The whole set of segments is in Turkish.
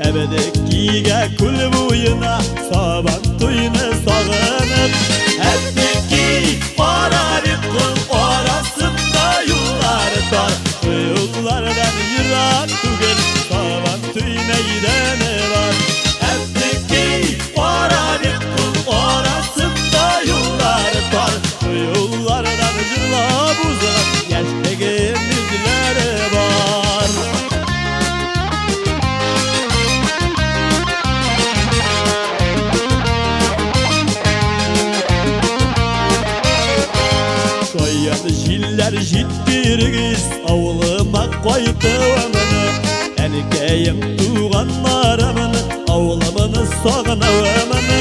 Ebedekiga kul boyuna saban toyunu sağınıp Hepteki pararıp kul arasında yollar tar Yollardan yırak tugel saban toy meydana var Hepteki pararıp kul arasında yollar tar Yollardan yırlap uzak yaştagın izleri var Jiller jittirgiz avlıma koyduğumunu Erkeğim tuğanlarımın avlamını sağınavımını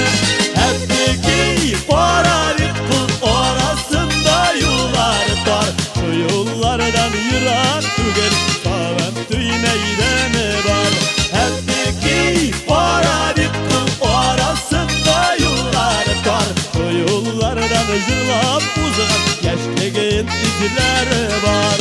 Hepteki pararıp kul arasında yollar tar Şu yollardan yırak tugel sağım tüy meydanı var Hepteki pararıp kul arasında yollar tar Şu yollardan yırlap uzak yaştagın izleri var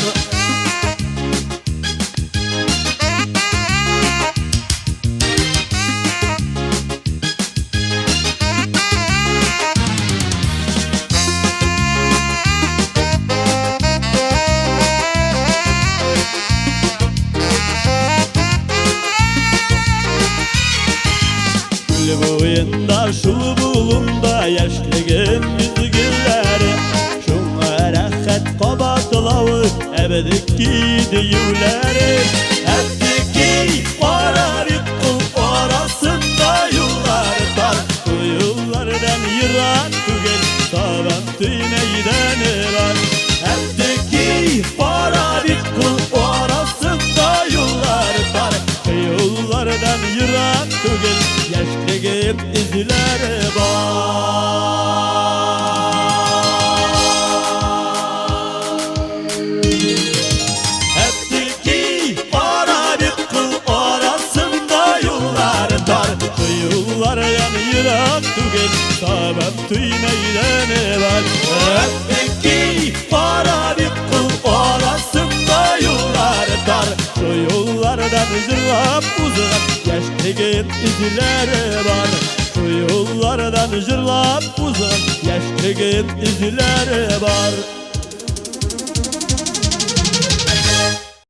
Gül boyunda şul bulunda yaştagın yüzgülleri Qabatlağı ebedeki deyuleri Hepteki pararıp kul arasında yollar tar Bu yollardan yırak tugel saban tüy meydanı var Hepteki pararıp kul arasında yollar tar Bu yollardan yırak tugel yaştagın izleri var Yırak tugel saban tüy meydanı var Hepteki pararıp kul arasında yollar tar Şu yollardan zırlap uzak yaştagın izleri var Şu yollardan zırlap uzak yaştagın izleri var